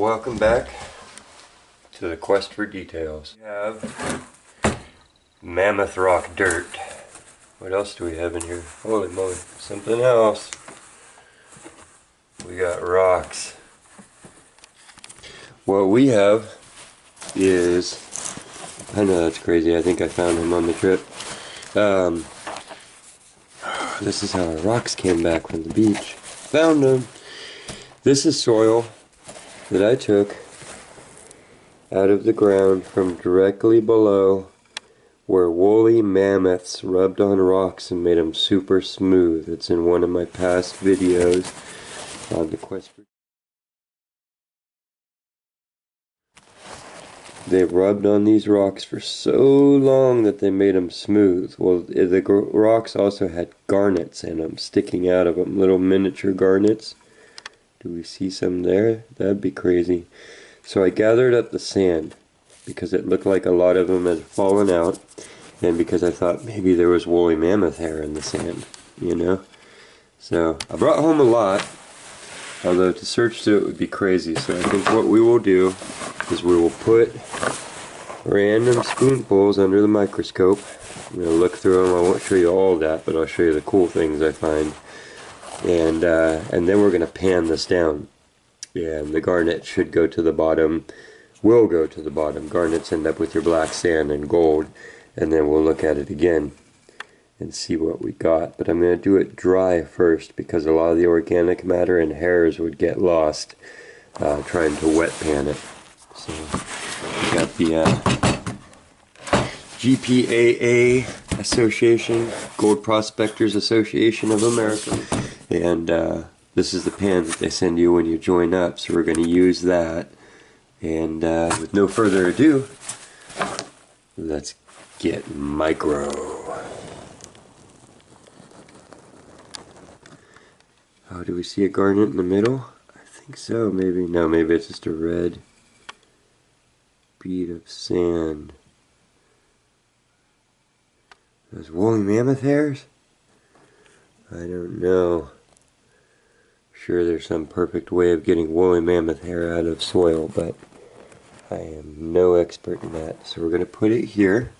welcome back to the quest for details. We have Mammoth Rock dirt. What else do we have in here? Holy moly, something else. We got rocks. What we have is, I know that's crazy, I think I found him on the trip. This is how our rocks came back from the beach. Found them. This is soil that I took out of the ground from directly below where woolly mammoths rubbed on rocks and made them super smooth. It's in one of my past videos on the quest for... They rubbed on these rocks for so long that they made them smooth. Well, the rocks also had garnets in them, sticking out of them, little miniature garnets. Do we see some there? That'd be crazy. So I gathered up the sand because it looked like a lot of them had fallen out, and because I thought maybe there was woolly mammoth hair in the sand, you know? So I brought home a lot, although to search through it would be crazy. So I think what we will do is we will put random spoonfuls under the microscope. I'm going to look through them. I won't show you all that, but I'll show you the cool things I find. And then we're going to pan this down. And the garnet should go to the bottom, will go to the bottom. Garnets end up with your black sand and gold. And then we'll look at it again and see what we got. But I'm going to do it dry first because a lot of the organic matter and hairs would get lost trying to wet pan it. So we got the GPAA Association, Gold Prospectors Association of America. And this is the pan that they send you when you join up, so we're going to use that. And with no further ado, let's get micro. Oh, do we see a garnet in the middle? I think so, maybe. No, maybe it's just a red bead of sand. Those woolly mammoth hairs? I don't know. Sure, there's some perfect way of getting woolly mammoth hair out of soil, but I am no expert in that. So we're going to put it here.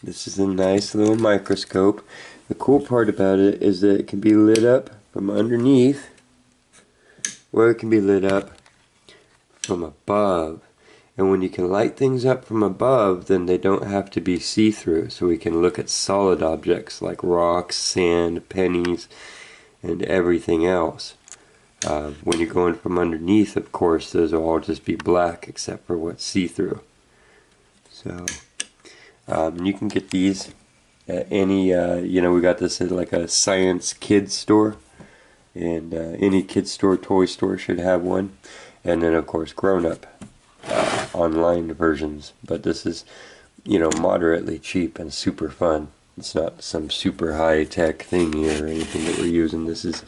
This is a nice little microscope. The cool part about it is that it can be lit up from underneath, or it can be lit up from above. And when you can light things up from above, then they don't have to be see-through. So we can look at solid objects like rocks, sand, pennies, and everything else. When you're going from underneath, of course, those will all just be black except for what's see-through. So, you can get these at any, you know, we got this at like a science kids store. And any kids store, toy store should have one. And then, of course, grown-up online versions. But this is, you know, moderately cheap and super fun. It's not some super high-tech thing here or anything that we're using. This is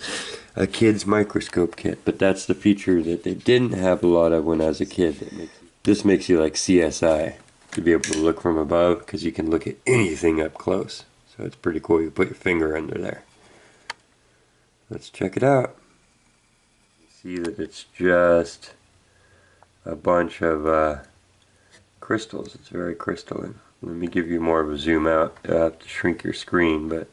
a kid's microscope kit, but that's the feature that they didn't have a lot of when I was a kid. This makes you like CSI, to be able to look from above, because you can look at anything up close. So it's pretty cool. You put your finger under there. Let's check it out. You see that it's just a bunch of crystals. It's very crystalline. Let me give you more of a zoom out. You'll have to shrink your screen, but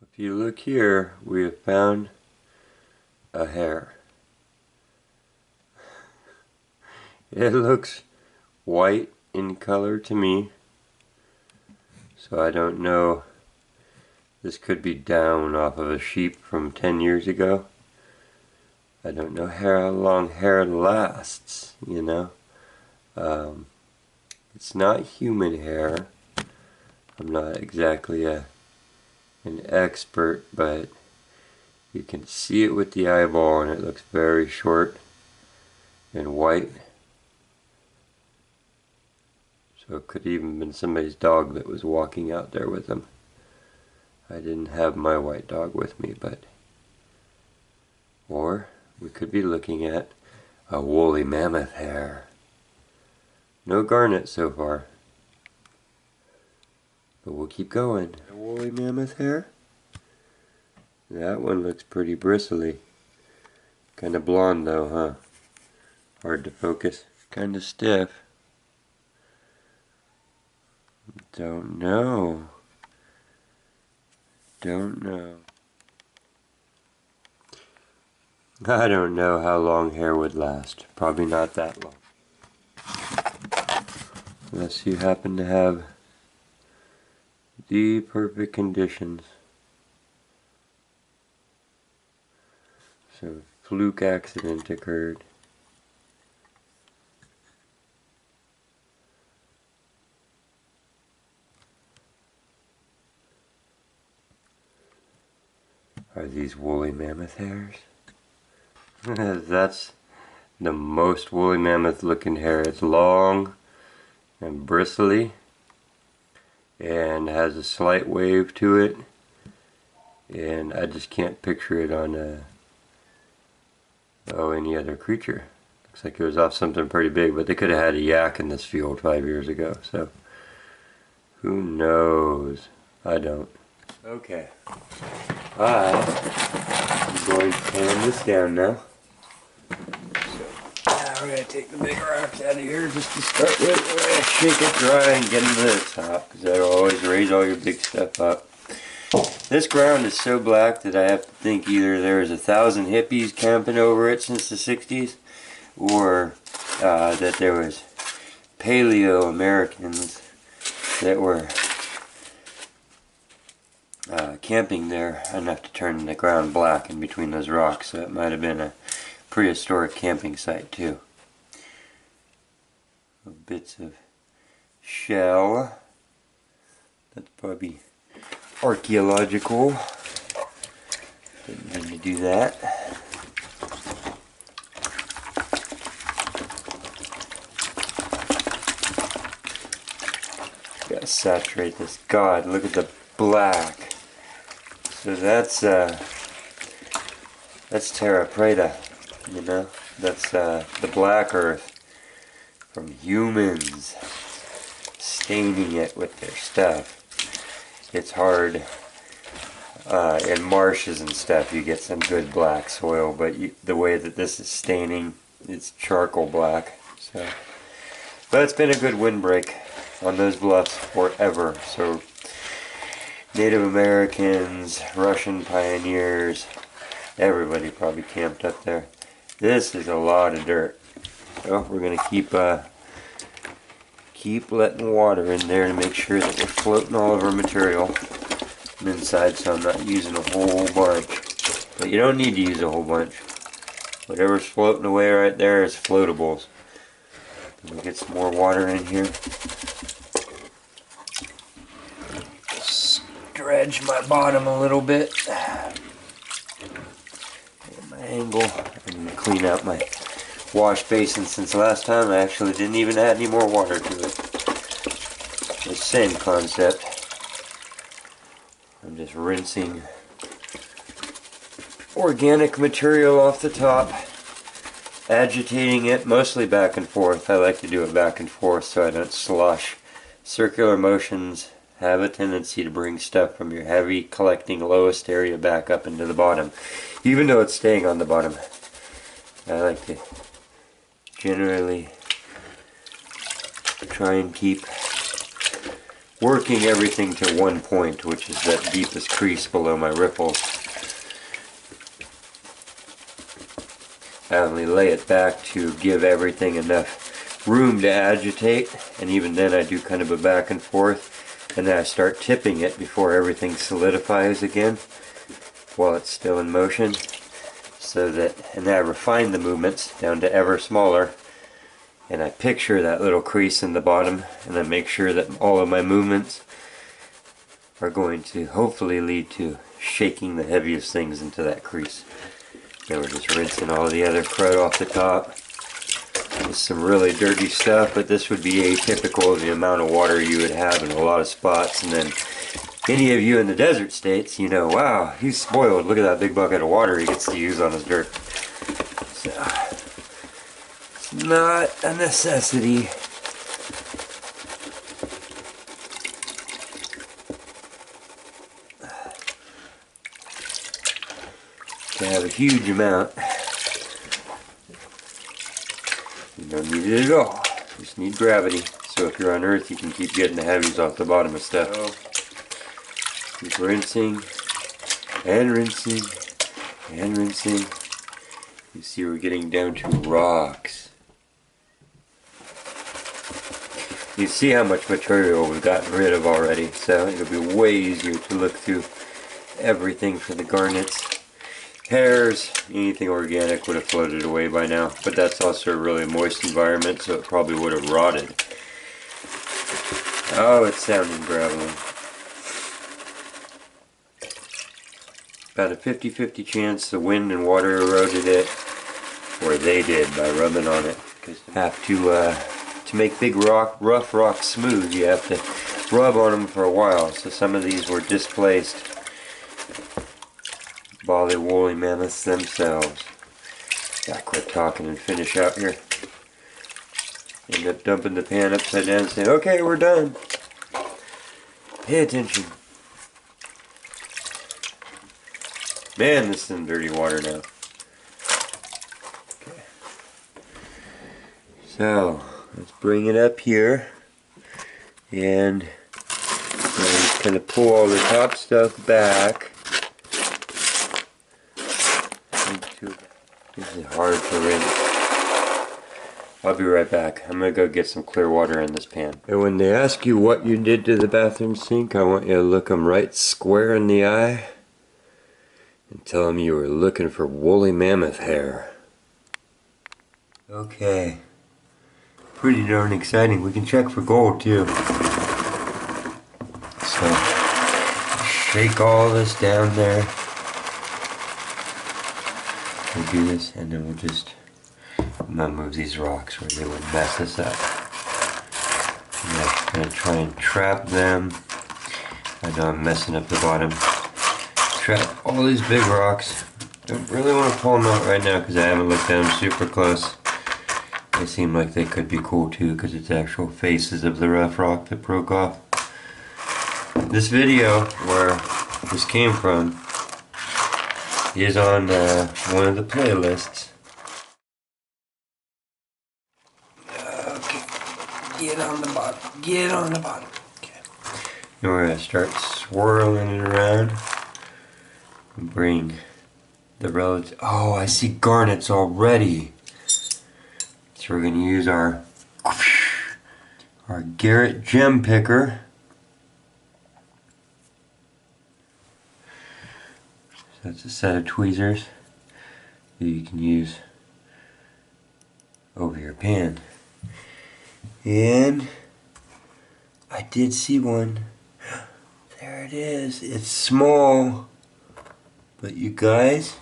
if you look here, we have found a hair. It looks white in color to me, so I don't know. This could be down off of a sheep from 10 years ago. I don't know how long hair lasts, you know. It's not human hair. I'm not exactly an expert, but you can see it with the eyeball and it looks very short and white. So it could even have been somebody's dog that was walking out there with them. I didn't have my white dog with me, but... Or we could be looking at a woolly mammoth hair. No garnet so far. But we'll keep going. A woolly mammoth hair? That one looks pretty bristly. Kind of blonde though, huh? Hard to focus. Kind of stiff. Don't know. Don't know. I don't know how long hair would last. Probably not that long. Unless you happen to have the perfect conditions. So, fluke accident occurred. Are these woolly mammoth hairs? That's the most woolly mammoth looking hair. It's long and bristly and has a slight wave to it, and I just can't picture it on any other creature. Looks like it was off something pretty big, but they could have had a yak in this field 5 years ago, so who knows? I don't. Okay, I'm going to pan this down now. Now we're going to take the big rocks out of here just to start with. We're going to shake it dry and get them to the top, because that'll always raise all your big stuff up. This ground is so black that I have to think either there's 1,000 hippies camping over it since the 60s, or that there was Paleo-Americans that were camping there enough to turn the ground black in between those rocks, so it might have been a prehistoric camping site too. Bits of shell. That's probably archaeological. Didn't mean to do that. Gotta saturate this. God, look at the black. So that's terra preta, you know. That's the black earth from humans staining it with their stuff. It's hard in marshes and stuff. You get some good black soil, but the way that this is staining, it's charcoal black. So, but it's been a good windbreak on those bluffs forever. So Native Americans, Russian pioneers, everybody probably camped up there. This is a lot of dirt. So we're gonna keep letting water in there to make sure that we're floating all of our material inside, so I'm not using a whole bunch. But you don't need to use a whole bunch. Whatever's floating away right there is floatables. Let me get some more water in here. Stretch my bottom a little bit. Get my angle. I'm going to clean out my wash basin since last time. I actually didn't even add any more water to it. The same concept. I'm just rinsing organic material off the top, agitating it mostly back and forth. I like to do it back and forth so I don't slosh. Circular motions have a tendency to bring stuff from your heavy collecting lowest area back up into the bottom, even though it's staying on the bottom. I like to generally try and keep working everything to one point, which is that deepest crease below my ripples. I only lay it back to give everything enough room to agitate, and even then I do kind of a back and forth, and then I start tipping it before everything solidifies again while it's still in motion, so that, and then I refine the movements down to ever smaller, and I picture that little crease in the bottom, and I make sure that all of my movements are going to hopefully lead to shaking the heaviest things into that crease. Then we're just rinsing all the other crud off the top. It's some really dirty stuff, but this would be atypical of the amount of water you would have in a lot of spots. And then any of you in the desert states, you know, wow, he's spoiled. Look at that big bucket of water he gets to use on his dirt. So, it's not a necessity. huge amount. You don't need it at all. You just need gravity. So if you're on Earth, you can keep getting the heavies off the bottom of stuff. Keep rinsing and rinsing and rinsing. You see we're getting down to rocks. You see how much material we've gotten rid of already, so it'll be way easier to look through everything for the garnets. Hairs, anything organic would have floated away by now, but that's also a really moist environment, so it probably would have rotted. Oh, it's sounding gravelly. About a 50-50 chance the wind and water eroded it, or they did by rubbing on it. Because you have to make big rough rocks smooth, you have to rub on them for a while. So some of these were displaced by the woolly mammoths themselves. Gotta quit talking and finish out here. End up dumping the pan upside down and saying, okay, we're done. Pay attention. Man, this is in dirty water now. Okay. So, let's bring it up here. And I'm just going to pull all the top stuff back. This is hard to rinse. I'll be right back. I'm going to go get some clear water in this pan. And when they ask you what you did to the bathroom sink, I want you to look them right square in the eye and tell them you were looking for woolly mammoth hair. Okay. Pretty darn exciting. We can check for gold too. So, shake all this down there. We'll do this and then we'll just not move these rocks where they would mess us up. I'm just going to try and trap them. I know I'm messing up the bottom. Trap all these big rocks. Don't really want to pull them out right now because I haven't looked at them super close. They seem like they could be cool too because it's actual faces of the rough rock that broke off. This video where this came from is on one of the playlists. Okay, get on the bottom, get on the bottom. Okay. Now we're going to start swirling it around and bring the relative. Oh, I see garnets already. So we're going to use our Garrett gem picker. So that's a set of tweezers that you can use over your pan. And I did see one. There it is. It's small. But you guys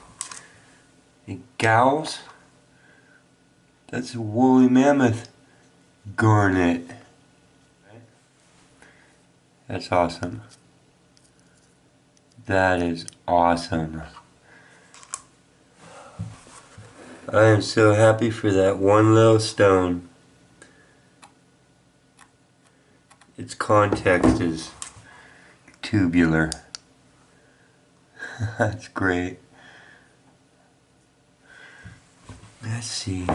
and gals, that's a woolly mammoth garnet. That's awesome. That is awesome. I am so happy for that one little stone. Its context is tubular. That's great. Let's see.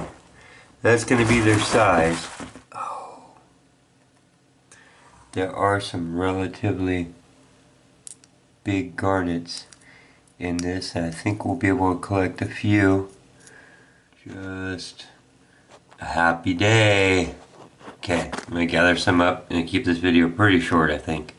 That's going to be their size. Oh. There are some relatively big garnets in this, and I think we'll be able to collect a few. Just a happy day. Okay, I'm going to gather some up and keep this video pretty short, I think.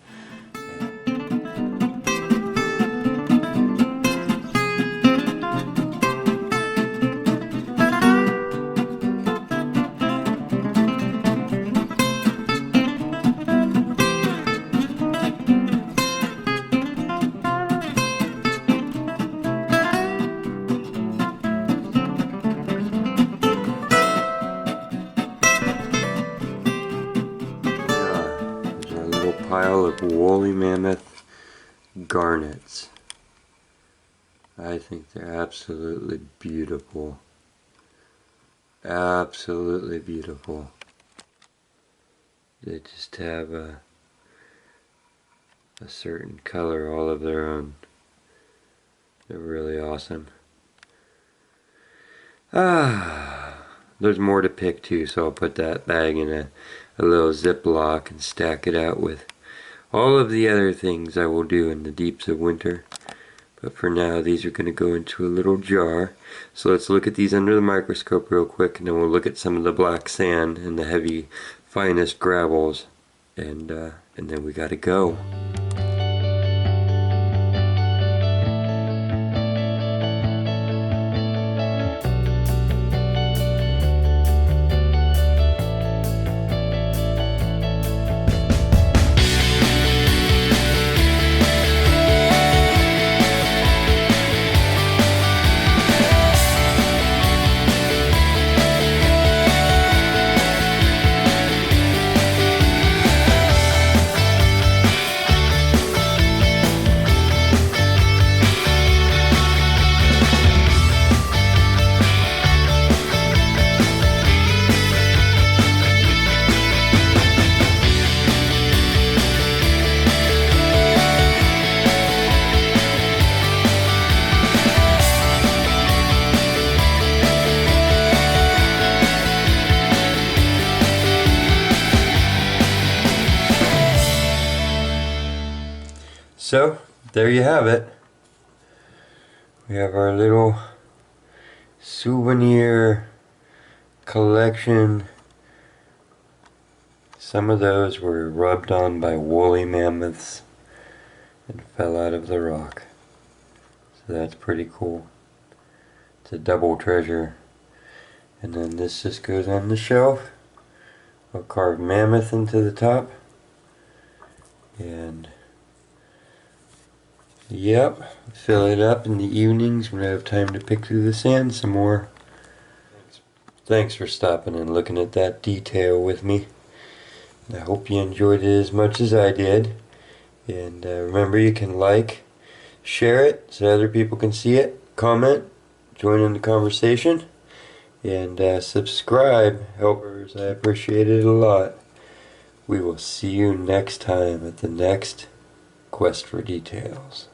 Pile of woolly mammoth garnets. I think they're absolutely beautiful. Absolutely beautiful. They just have a certain color all of their own. They're really awesome. There's more to pick too, so I'll put that bag in a little Ziploc and stack it out with all of the other things I will do in the deeps of winter. But for now, these are going to go into a little jar. So let's look at these under the microscope real quick, and then we'll look at some of the black sand and the heavy, finest gravels, and then we gotta go. So, there you have it. We have our little souvenir collection. Some of those were rubbed on by woolly mammoths and fell out of the rock. So that's pretty cool. It's a double treasure. And then this just goes on the shelf. I'll carve mammoth into the top. And yep, fill it up in the evenings when I have time to pick through the sand some more. Thanks for stopping and looking at that detail with me. I hope you enjoyed it as much as I did. And remember, you can like, share it so other people can see it, comment, join in the conversation, and subscribe. Helpers, I appreciate it a lot. We will see you next time at the next Quest for Details.